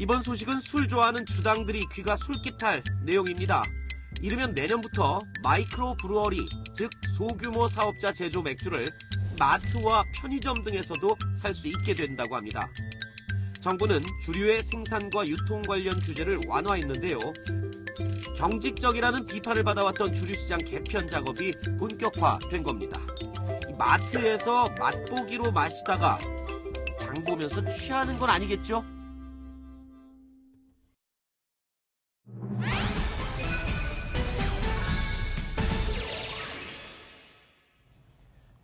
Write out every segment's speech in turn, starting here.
이번 소식은 술 좋아하는 주당들이 귀가 솔깃할 내용입니다. 이르면 내년부터 마이크로 브루어리, 즉 소규모 사업자 제조 맥주를 마트와 편의점 등에서도 살 수 있게 된다고 합니다. 정부는 주류의 생산과 유통 관련 규제를 완화했는데요. 경직적이라는 비판을 받아왔던 주류시장 개편 작업이 본격화된 겁니다. 마트에서 맛보기로 마시다가 장 보면서 취하는 건 아니겠죠?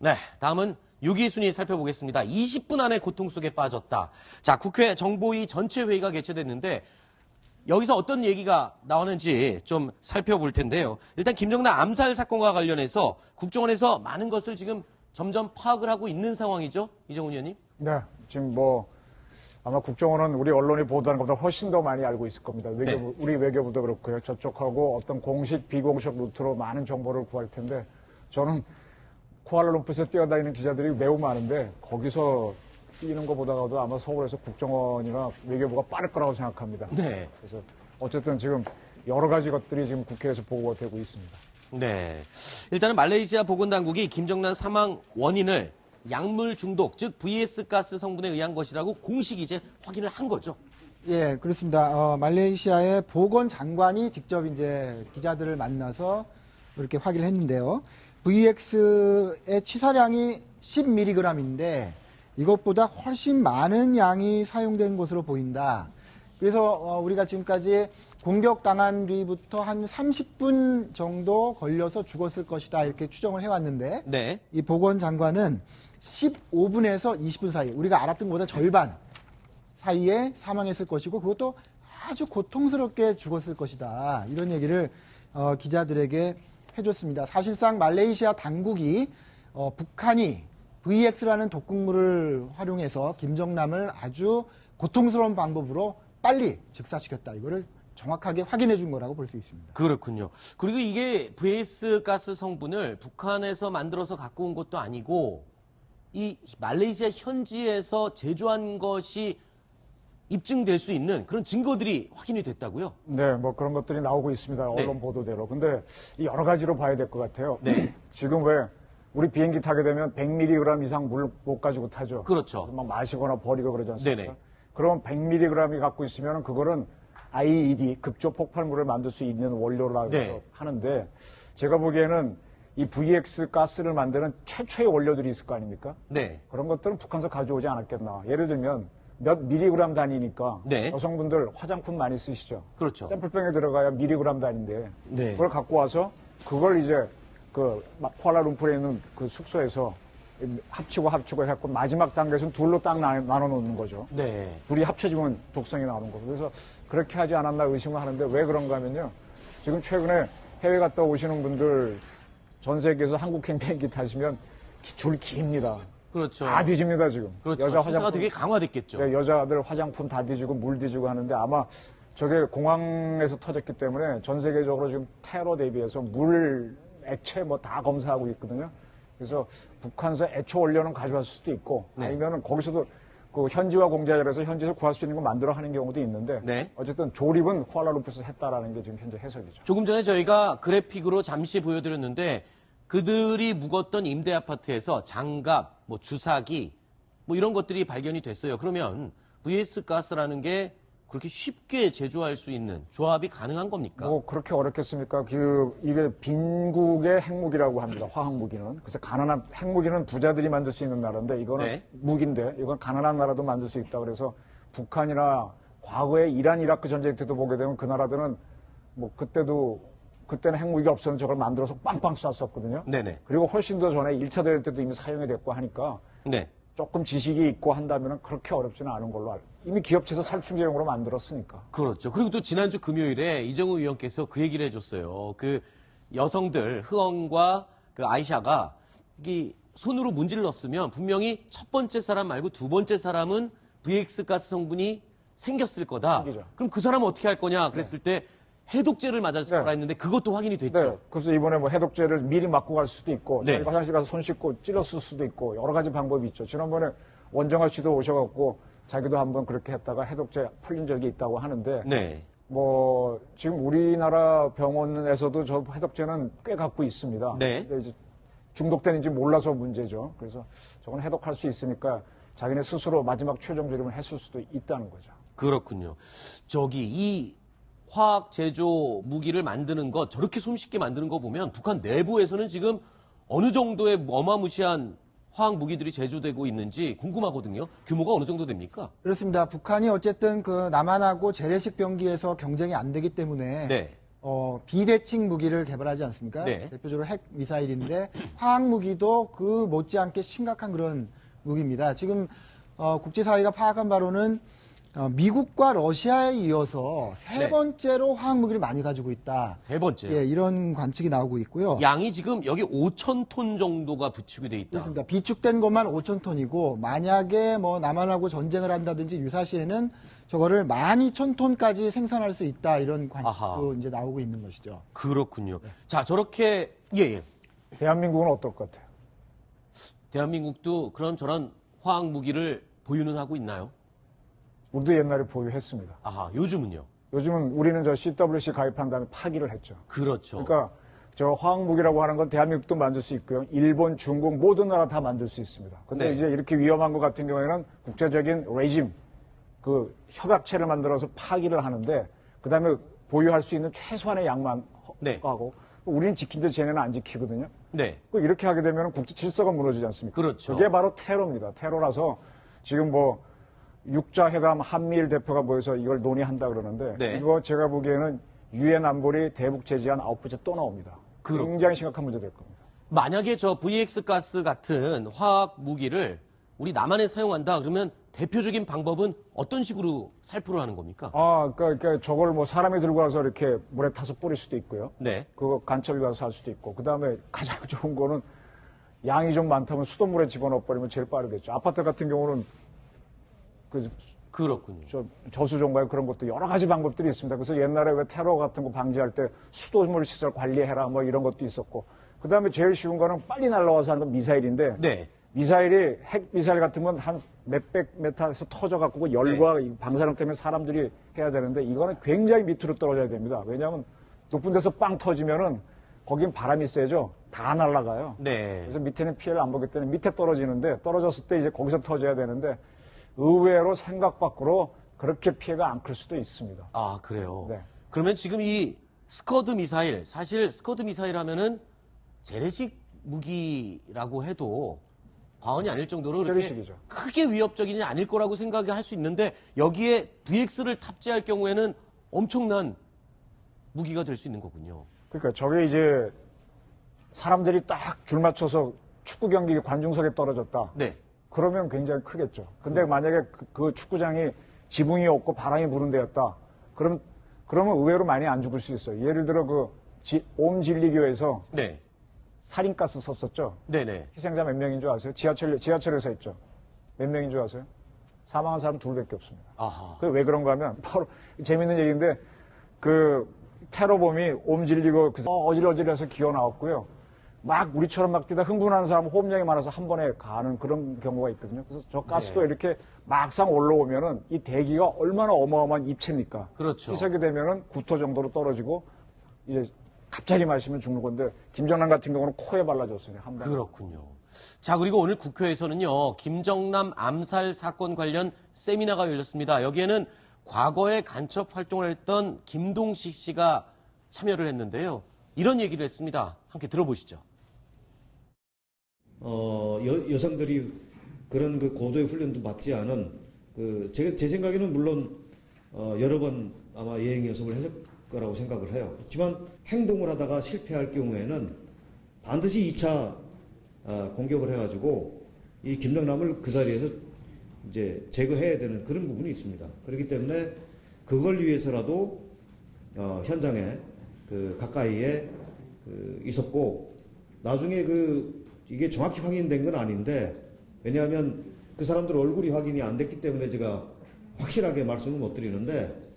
네, 다음은 6위 순위 살펴보겠습니다. 20분 안에 고통 속에 빠졌다. 자, 국회 정보위 전체 회의가 개최됐는데 여기서 어떤 얘기가 나오는지 좀 살펴볼 텐데요. 일단 김정남 암살 사건과 관련해서 국정원에서 많은 것을 지금 점점 파악을 하고 있는 상황이죠, 이정훈 의원님? 네, 지금 아마 국정원은 우리 언론이 보도하는 것보다 훨씬 더 많이 알고 있을 겁니다. 외교부, 우리 외교부도 그렇고요. 저쪽하고 어떤 공식, 비공식 루트로 많은 정보를 구할 텐데 저는 쿠알라룸푸르에서 뛰어다니는 기자들이 매우 많은데 거기서 뛰는 것보다도 아마 서울에서 국정원이나 외교부가 빠를 거라고 생각합니다. 네. 그래서 어쨌든 지금 여러 가지 것들이 지금 국회에서 보고가 되고 있습니다. 네. 일단은 말레이시아 보건당국이 김정남 사망 원인을 약물 중독, 즉 VS 가스 성분에 의한 것이라고 공식 이제 확인을 한 거죠. 예, 그렇습니다. 말레이시아의 보건장관이 직접 이제 기자들을 만나서 이렇게 확인을 했는데요. VX의 치사량이 10mg인데 이것보다 훨씬 많은 양이 사용된 것으로 보인다. 그래서 우리가 지금까지 공격당한 뒤부터 한 30분 정도 걸려서 죽었을 것이다 이렇게 추정을 해왔는데 네. 이 보건장관은 15분에서 20분 사이 우리가 알았던 것보다 절반 사이에 사망했을 것이고 그것도 아주 고통스럽게 죽었을 것이다. 이런 얘기를 기자들에게 해줬습니다. 사실상 말레이시아 당국이 북한이 VX라는 독극물을 활용해서 김정남을 아주 고통스러운 방법으로 빨리 즉사시켰다. 이거를 정확하게 확인해 준 거라고 볼 수 있습니다. 그렇군요. 그리고 이게 VS 가스 성분을 북한에서 만들어서 갖고 온 것도 아니고 이 말레이시아 현지에서 제조한 것이 입증될 수 있는 그런 증거들이 확인이 됐다고요? 네, 그런 것들이 나오고 있습니다. 언론 네. 보도대로. 근데 여러 가지로 봐야 될 것 같아요. 네. 지금 왜 우리 비행기 타게 되면 100mg 이상 물 못 가지고 타죠. 그렇죠. 막 마시거나 버리고 그러지 않습니까? 네네. 그럼 100mg이 갖고 있으면 그거는 IED, 급조 폭발물을 만들 수 있는 원료라고 네. 하는데 제가 보기에는 이 VX 가스를 만드는 최초의 원료들이 있을 거 아닙니까? 네. 그런 것들은 북한에서 가져오지 않았겠나. 예를 들면 몇 미리그램 단위니까 네. 여성분들 화장품 많이 쓰시죠. 그렇죠. 샘플병에 들어가야 미리그램 단위인데 네. 그걸 갖고 와서 그걸 이제 쿠알라룸푸르에 있는 그 숙소에서 합치고 해갖고 마지막 단계에서는 둘로 딱 나눠 놓는 거죠. 네. 둘이 합쳐지면 독성이 나오는 거고. 그래서 그렇게 하지 않았나 의심을 하는데 왜 그런가 하면요. 지금 최근에 해외 갔다 오시는 분들 전 세계에서 한국행 비행기 타시면 줄 깁니다. 그렇죠. 다 뒤집니다, 지금. 그렇죠. 여자 수사가 되게 강화됐겠죠. 네, 여자들 화장품 다 뒤지고 물 뒤지고 하는데 아마 저게 공항에서 터졌기 때문에 전 세계적으로 지금 테러 대비해서 물, 액체 다 검사하고 있거든요. 그래서 북한에서 애초 원료는 가져왔을 수도 있고 네. 아니면은 거기서도 그 현지화 공장이라서 현지에서 구할 수 있는 거 만들어 하는 경우도 있는데 네. 어쨌든 조립은 쿠알라룸푸르에서 했다라는 게 지금 현재 해석이죠. 조금 전에 저희가 그래픽으로 잠시 보여드렸는데 그들이 묵었던 임대 아파트에서 장갑, 주사기 이런 것들이 발견이 됐어요. 그러면 VS 가스라는 게 그렇게 쉽게 제조할 수 있는 조합이 가능한 겁니까? 그렇게 어렵겠습니까? 이게 빈국의 핵무기라고 합니다. 화학무기는. 그래서 가난한 핵무기는 부자들이 만들 수 있는 나라인데 이거는 네. 무기인데 이건 가난한 나라도 만들 수 있다. 그래서 북한이나 과거에 이란 이라크 전쟁 때도 보게 되면 그 나라들은 그때는 핵무기가 없었는데 저걸 만들어서 빵빵 쐈었거든요. 네네. 그리고 훨씬 더 전에 1차 대전 때도 이미 사용이 됐고 하니까 네. 조금 지식이 있고 한다면 그렇게 어렵지는 않은 걸로 알고 이미 기업체에서 살충제용으로 만들었으니까. 그렇죠. 그리고 또 지난주 금요일에 이정우 의원께서 그 얘기를 해줬어요. 그 여성들, 흐엉과 그 아이샤가 손으로 문질렀으면 분명히 첫 번째 사람 말고 두 번째 사람은 VX 가스 성분이 생겼을 거다. 생기죠. 그럼 그 사람은 어떻게 할 거냐 그랬을 때 해독제를 맞았을 거라 했는데 그것도 확인이 됐죠. 네. 그래서 이번에 해독제를 미리 맞고 갈 수도 있고, 네. 화장실 가서 손 씻고 찔렀을 수도 있고, 여러 가지 방법이 있죠. 지난번에 원정아 씨도 오셔갖고, 자기도 한번 그렇게 했다가 해독제 풀린 적이 있다고 하는데 네. 뭐 지금 우리나라 병원에서도 저 해독제는 꽤 갖고 있습니다. 네. 근데 이제 중독되는지 몰라서 문제죠. 그래서 저건 해독할 수 있으니까 자기네 스스로 마지막 최종 조림을 했을 수도 있다는 거죠. 그렇군요. 저기 이 화학 제조 무기를 만드는 것, 저렇게 손쉽게 만드는 거 보면 북한 내부에서는 지금 어느 정도의 어마무시한 화학 무기들이 제조되고 있는지 궁금하거든요. 규모가 어느 정도 됩니까? 그렇습니다. 북한이 어쨌든 그 남한하고 재래식 병기에서 경쟁이 안 되기 때문에 네. 비대칭 무기를 개발하지 않습니까? 네. 대표적으로 핵 미사일인데 화학 무기도 그 못지않게 심각한 그런 무기입니다. 지금 국제사회가 파악한 바로는 미국과 러시아에 이어서 세 네. 번째로 화학 무기를 많이 가지고 있다. 세 번째. 예, 이런 관측이 나오고 있고요. 양이 지금 여기 5,000톤 정도가 부추게 돼 있다. 그렇습니다. 비축된 것만 5,000톤이고 만약에 뭐 남한하고 전쟁을 한다든지 유사시에는 저거를 12,000톤까지 생산할 수 있다 이런 관측도 아하. 이제 나오고 있는 것이죠. 그렇군요. 자, 저렇게 예. 대한민국은 어떨 것 같아요? 대한민국도 그런 저런 화학 무기를 보유는 하고 있나요? 우리도 옛날에 보유했습니다. 아하, 요즘은요. 요즘은 우리는 저 CWC 가입한 다음에 파기를 했죠. 그렇죠. 그러니까 저 화학무기라고 하는 건 대한민국도 만들 수 있고요. 일본, 중국 모든 나라 다 만들 수 있습니다. 근데 네. 이제 이렇게 위험한 것 같은 경우에는 국제적인 레짐, 그 협약체를 만들어서 파기를 하는데 그다음에 보유할 수 있는 최소한의 양만 네. 하고 우리는 지키는데 쟤네는 안 지키거든요. 네. 이렇게 하게 되면 국제 질서가 무너지지 않습니까? 그렇죠. 그게 바로 테러입니다. 테러라서 지금 뭐 육자회담 한미일 대표가 모여서 이걸 논의한다 그러는데 네. 이거 제가 보기에는 유엔 안보리 대북 제재안 9번째 또 나옵니다. 굉장히 심각한 문제 될 겁니다. 만약에 저 VX 가스 같은 화학 무기를 우리 남한에 사용한다 그러면 대표적인 방법은 어떤 식으로 살포를 하는 겁니까? 그러니까 저걸 뭐 사람이 들고 와서 이렇게 물에 타서 뿌릴 수도 있고요. 네. 그거 간첩이 가서 할 수도 있고. 그 다음에 가장 좋은 거는 양이 좀 많다면 수돗물에 집어넣어 버리면 제일 빠르겠죠. 아파트 같은 경우는 그렇군요. 저수정가에 그런 것도 여러 가지 방법들이 있습니다. 그래서 옛날에 왜 테러 같은 거 방지할 때 수돗물 시설 관리해라 뭐 이런 것도 있었고. 그 다음에 제일 쉬운 거는 빨리 날아와서 하는 건 미사일인데. 네. 미사일이 핵 미사일 같으면 한 몇백 메타에서 터져갖고 그 열과 방사능 때문에 사람들이 해야 되는데 이거는 굉장히 밑으로 떨어져야 됩니다. 왜냐하면 높은 데서 빵 터지면은 거긴 바람이 세죠. 다 날아가요. 네. 그래서 밑에는 피해를 안 보기 때문에 밑에 떨어지는데 떨어졌을 때 이제 거기서 터져야 되는데 의외로 생각 밖으로 그렇게 피해가 안 클 수도 있습니다. 아, 그래요? 네. 그러면 지금 이 스커드 미사일, 사실 스커드 미사일 하면은 재래식 무기라고 해도 과언이 아닐 정도로 그렇게 재래식이죠. 크게 위협적이지 않을 거라고 생각할 수 있는데 여기에 VX를 탑재할 경우에는 엄청난 무기가 될 수 있는 거군요. 그러니까 저게 이제 사람들이 딱 줄 맞춰서 축구 경기 관중석에 떨어졌다. 네. 그러면 굉장히 크겠죠. 근데 만약에 그 축구장이 지붕이 없고 바람이 부는 데였다. 그러면 의외로 많이 안 죽을 수 있어요. 예를 들어 옴진리교에서 네. 살인가스 썼었죠. 네네. 희생자 몇 명인 줄 아세요? 지하철에서 했죠. 몇 명인 줄 아세요? 사망한 사람 둘밖에 없습니다. 아하. 그게 왜 그런가 하면 바로 재밌는 얘기인데 그 테러범이 옴질리고 어질어질해서 기어 나왔고요. 막 우리처럼 막 뛰다 흥분하는 사람 호흡량이 많아서 한 번에 가는 그런 경우가 있거든요. 그래서 저 가스도 네. 이렇게 막상 올라오면은 이 대기가 얼마나 어마어마한 입체입니까? 그렇죠. 희석이 되면은 구토 정도로 떨어지고 이제 갑자기 마시면 죽는 건데 김정남 같은 경우는 코에 발라줬어요. 한 번. 그렇군요. 자, 그리고 오늘 국회에서는요, 김정남 암살 사건 관련 세미나가 열렸습니다. 여기에는 과거에 간첩 활동을 했던 김동식 씨가 참여를 했는데요. 이런 얘기를 했습니다. 함께 들어보시죠. 여성들이 그런 그 고도의 훈련도 받지 않은 제 생각에는 물론 여러 번 아마 예행 연습을 했을 거라고 생각을 해요. 그렇지만 행동을 하다가 실패할 경우에는 반드시 2차 공격을 해가지고 이 김정남을 그 자리에서 이제 제거해야 되는 그런 부분이 있습니다. 그렇기 때문에 그걸 위해서라도 현장에 가까이에 있었고 나중에 이게 정확히 확인된 건 아닌데 왜냐하면 그 사람들 얼굴이 확인이 안 됐기 때문에 제가 확실하게 말씀을 못 드리는데.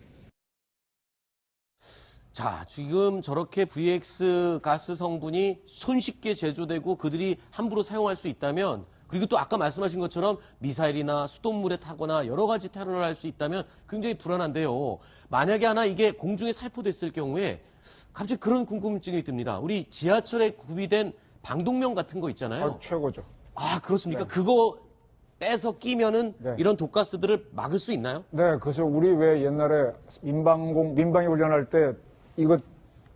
자, 지금 저렇게 VX 가스 성분이 손쉽게 제조되고 그들이 함부로 사용할 수 있다면 그리고 또 아까 말씀하신 것처럼 미사일이나 수돗물에 타거나 여러 가지 테러를 할 수 있다면 굉장히 불안한데요. 만약에 하나 이게 공중에 살포됐을 경우에 갑자기 그런 궁금증이 듭니다. 우리 지하철에 구비된 방독면 같은 거 있잖아요. 아, 최고죠. 아, 그렇습니까? 네. 그거 빼서 끼면은 네. 이런 독가스들을 막을 수 있나요? 네, 그래서 우리 왜 옛날에 민방위 훈련할 때 이거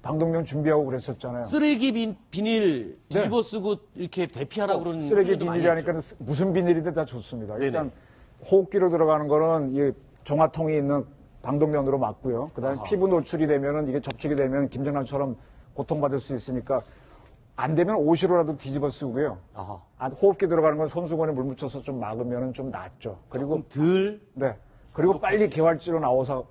방독면 준비하고 그랬었잖아요. 쓰레기 비닐 네. 뒤집어 쓰고 이렇게 대피하라고 그러는 쓰레기 훈련도 많이 비닐이 했죠. 하니까 무슨 비닐이든 다 좋습니다. 네네. 일단 호흡기로 들어가는 거는 이 종아통이 있는 방독면으로 맞고요. 그다음에 아하. 피부 노출이 되면은 이게 접촉이 되면 김정남처럼 고통받을 수 있으니까 안 되면 옷으로라도 뒤집어 쓰고요. 아하. 호흡기 들어가는 건 손수건에 물 묻혀서 좀 막으면은 좀 낫죠. 그리고 덜 네. 그리고 빨리 개활지로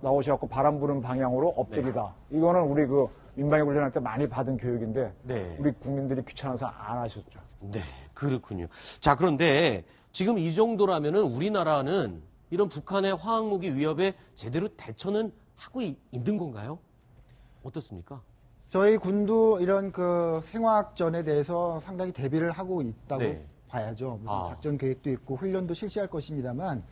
나오셔갖고 바람 부는 방향으로 엎드리다. 이거는 우리 그 민방위 훈련할 때 많이 받은 교육인데 네. 우리 국민들이 귀찮아서 안 하셨죠. 네, 그렇군요. 자, 그런데 지금 이 정도라면은 우리나라는 이런 북한의 화학무기 위협에 제대로 대처는 하고 있는 건가요? 어떻습니까? 저희 군도 이런 그 생화학전에 대해서 상당히 대비를 하고 있다고 네. 봐야죠. 무슨 아. 작전 계획도 있고 훈련도 실시할 것입니다만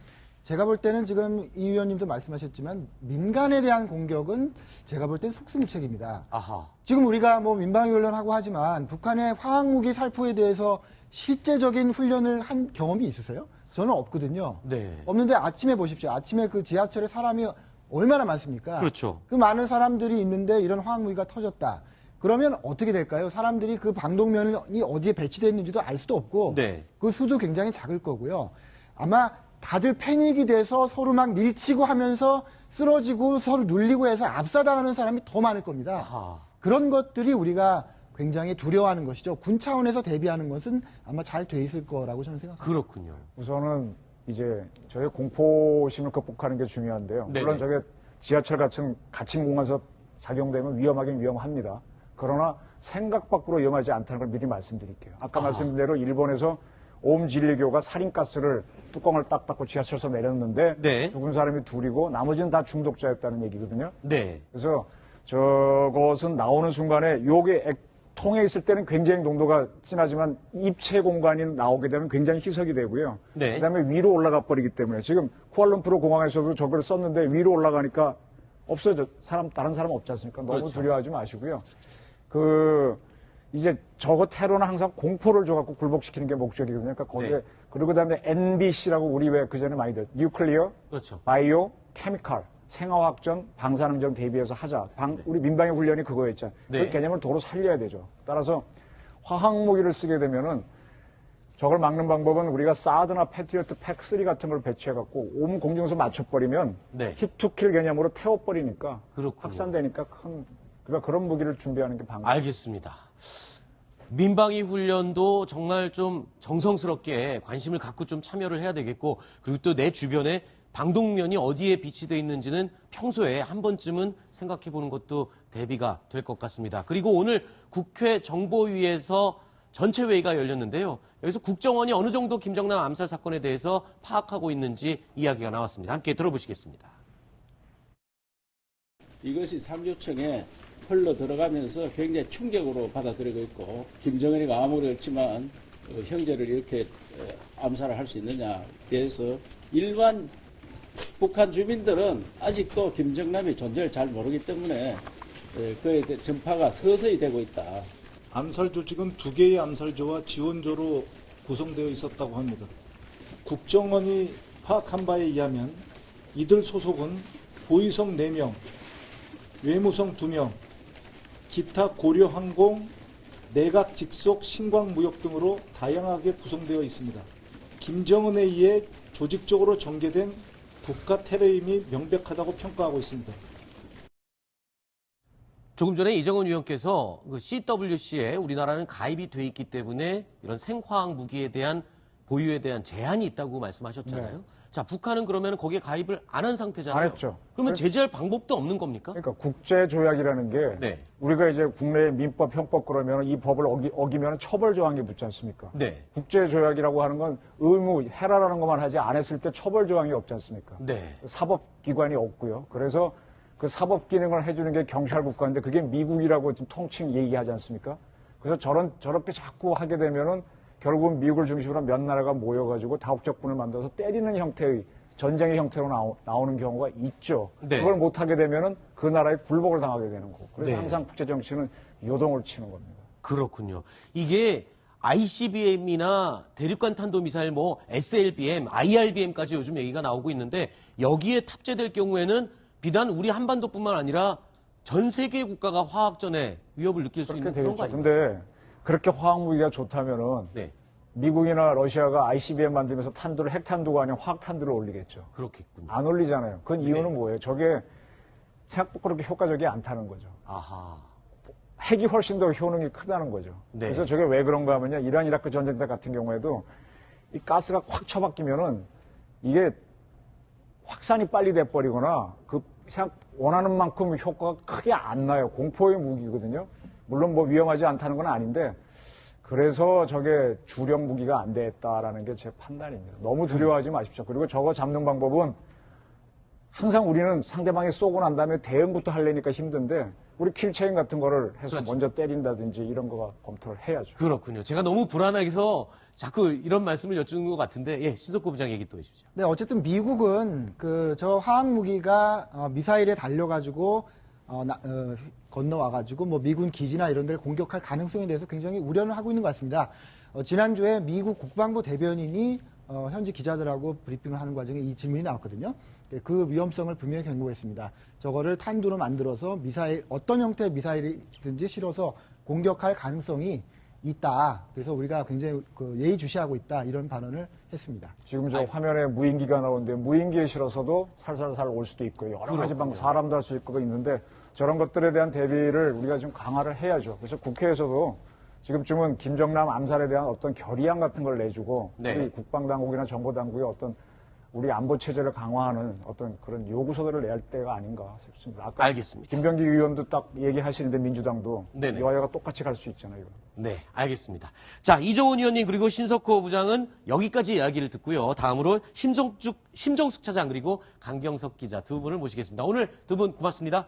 제가 볼 때는 지금 이 위원님도 말씀하셨지만 민간에 대한 공격은 제가 볼 땐 속수무책입니다. 아하. 지금 우리가 뭐 민방위 훈련하고 하지만 북한의 화학무기 살포에 대해서 실제적인 훈련을 한 경험이 있으세요? 저는 없거든요. 네. 없는데 아침에 보십시오. 아침에 그 지하철에 사람이 얼마나 많습니까? 그렇죠. 그 많은 사람들이 있는데 이런 화학무기가 터졌다. 그러면 어떻게 될까요? 사람들이 그 방독면이 어디에 배치되어 있는지도 알 수도 없고 네. 그 수도 굉장히 작을 거고요. 아마 다들 패닉이 돼서 서로 막 밀치고 하면서 쓰러지고 서로 눌리고 해서 압사당하는 사람이 더 많을 겁니다. 아하. 그런 것들이 우리가 굉장히 두려워하는 것이죠. 군 차원에서 대비하는 것은 아마 잘 돼 있을 거라고 저는 생각합니다. 그렇군요. 우선은 이제 저희 공포심을 극복하는 게 중요한데요. 네네. 물론 저게 지하철 같은 갇힌 공간에서 작용되면 위험하긴 위험합니다. 그러나 생각 밖으로 위험하지 않다는 걸 미리 말씀드릴게요. 아까 아하. 말씀드린 대로 일본에서 오음진리교가 살인가스를 뚜껑을 딱 닫고 지하철에서 내렸는데 네. 죽은 사람이 둘이고 나머지는 다 중독자였다는 얘기거든요. 네. 그래서 저것은 나오는 순간에 요게 통에 있을 때는 굉장히 농도가 진하지만 입체 공간이 나오게 되면 굉장히 희석이 되고요. 네. 그다음에 위로 올라가 버리기 때문에 지금 쿠알룸푸르 공항에서도 저걸 썼는데 위로 올라가니까 없어져 다른 사람 없지 않습니까? 너무 그렇죠. 두려워하지 마시고요. 이제 저거 테러는 항상 공포를 줘갖고 굴복시키는 게 목적이거든요. 그러니까 거기에 네. 그리고 그다음에 NBC라고 우리 왜 그전에 많이 들었 뉴클리어, 그렇죠. 바이오, 케미칼, 생화학전, 방사능전 대비해서 하자. 우리 민방위 훈련이 그거였잖아요. 네. 그 개념을 도로 살려야 되죠. 따라서 화학무기를 쓰게 되면은 저걸 막는 방법은 우리가 사드나 패트리어트 팩3 같은 걸 배치해갖고 온 공중에서 맞춰버리면 네. 히트킬 개념으로 태워버리니까 그렇군요. 확산되니까 그러니까 그런 무기를 준비하는 게 방법. 알겠습니다. 민방위 훈련도 정말 좀 정성스럽게 관심을 갖고 좀 참여를 해야 되겠고, 그리고 또 내 주변에 방독면이 어디에 비치되어 있는지는 평소에 한 번쯤은 생각해 보는 것도 대비가 될 것 같습니다. 그리고 오늘 국회 정보위에서 전체 회의가 열렸는데요. 여기서 국정원이 어느 정도 김정남 암살 사건에 대해서 파악하고 있는지 이야기가 나왔습니다. 함께 들어보시겠습니다. 이것이 삼조청에 흘러 들어가면서 굉장히 충격으로 받아들이고 있고, 김정은이가 아무리 그렇지만 형제를 이렇게 암살을 할 수 있느냐에 대해서 일반 북한 주민들은 아직도 김정남의 존재를 잘 모르기 때문에 그에 대해 전파가 서서히 되고 있다. 암살 조직은 2개의 암살조와 지원조로 구성되어 있었다고 합니다. 국정원이 파악한 바에 의하면 이들 소속은 보위성 4명, 외무성 2명, 기타 고려항공, 내각 직속 신광무역 등으로 다양하게 구성되어 있습니다. 김정은에 의해 조직적으로 전개된 국가 테러임이 명백하다고 평가하고 있습니다. 조금 전에 이정은 위원께서 그 CWC에 우리나라는 가입이 돼 있기 때문에 이런 생화학 무기에 대한 보유에 대한 제한이 있다고 말씀하셨잖아요. 네. 자, 북한은 그러면 거기에 가입을 안 한 상태잖아요. 안 했죠. 그러면 제재할 방법도 없는 겁니까? 그러니까 국제조약이라는 게 네. 우리가 이제 국내의 민법, 형법 그러면 이 법을 어기면 처벌 조항이 붙지 않습니까? 네. 국제조약이라고 하는 건 의무, 해라라는 것만 하지 안 했을 때 처벌 조항이 없지 않습니까? 네. 사법기관이 없고요. 그래서 그 사법 기능을 해주는 게 경찰국가인데 그게 미국이라고 지금 통칭 얘기하지 않습니까? 그래서 저렇게 자꾸 하게 되면은 결국은 미국을 중심으로 몇 나라가 모여가지고 다국적군을 만들어서 때리는 형태의 전쟁의 형태로 나오는 경우가 있죠. 네. 그걸 못하게 되면은 그 나라에 굴복을 당하게 되는 거고. 그래서 네. 항상 국제 정치는 요동을 치는 겁니다. 그렇군요. 이게 ICBM이나 대륙간 탄도미사일, 뭐 SLBM, IRBM까지 요즘 얘기가 나오고 있는데 여기에 탑재될 경우에는 비단 우리 한반도뿐만 아니라 전 세계 국가가 화학전에 위협을 느낄 수 그렇게 있는 그런 거 되겠죠. 아닙니까? 근데 그렇게 화학무기가 좋다면은 네, 미국이나 러시아가 ICBM 만들면서 탄두를 핵탄두가 아니라 화학탄두를 올리겠죠. 그렇겠군요. 안 올리잖아요. 그건 네. 이유는 뭐예요? 저게 생각보다 그렇게 효과적이 않다는 거죠. 아하. 핵이 훨씬 더 효능이 크다는 거죠. 네. 그래서 저게 왜 그런가 하면요. 이란 이라크 전쟁 때 같은 경우에도 이 가스가 확 처박히면은 이게 확산이 빨리 돼버리거나 그 원하는 만큼 효과가 크게 안 나요. 공포의 무기거든요. 물론 뭐 위험하지 않다는 건 아닌데 그래서 저게 주력 무기가 안 됐다라는 게 제 판단입니다. 너무 두려워하지 마십시오. 그리고 저거 잡는 방법은 항상 우리는 상대방이 쏘고 난 다음에 대응부터 하려니까 힘든데 우리 킬체인 같은 거를 해서 그렇죠. 먼저 때린다든지 이런 거가 검토를 해야죠. 그렇군요. 제가 너무 불안해서 자꾸 이런 말씀을 여쭈는 것 같은데, 예, 신석구 부장 얘기 또 해주시죠. 네, 어쨌든 미국은 저 화학 무기가 미사일에 달려가지고 건너와가지고 뭐 미군 기지나 이런 데를 공격할 가능성에 대해서 굉장히 우려를 하고 있는 것 같습니다. 지난주에 미국 국방부 대변인이 현지 기자들하고 브리핑을 하는 과정에 이 질문이 나왔거든요. 그 위험성을 분명히 경고했습니다. 저거를 탄두로 만들어서 미사일, 어떤 형태의 미사일이든지 실어서 공격할 가능성이 있다. 그래서 우리가 굉장히 예의주시하고 있다. 이런 발언을 했습니다. 지금 저 화면에 무인기가 나오는데 무인기에 실어서도 살살살 올 수도 있고요. 여러 가지 방법, 사람도 할 수 있고 있는데 저런 것들에 대한 대비를 우리가 좀 강화를 해야죠. 그래서 국회에서도 지금쯤은 김정남 암살에 대한 어떤 결의안 같은 걸 내주고 네. 우리 국방당국이나 정보당국이 어떤 우리 안보 체제를 강화하는 어떤 그런 요구서들을 낼 때가 아닌가 싶습니다. 아까 알겠습니다. 김병기 의원도 딱 얘기하시는데 민주당도 네네. 여야가 똑같이 갈 수 있잖아요. 네, 알겠습니다. 자, 이종훈 의원님 그리고 신석호 부장은 여기까지 이야기를 듣고요. 다음으로 심정숙 차장 그리고 강경석 기자 두 분을 모시겠습니다. 오늘 두 분 고맙습니다.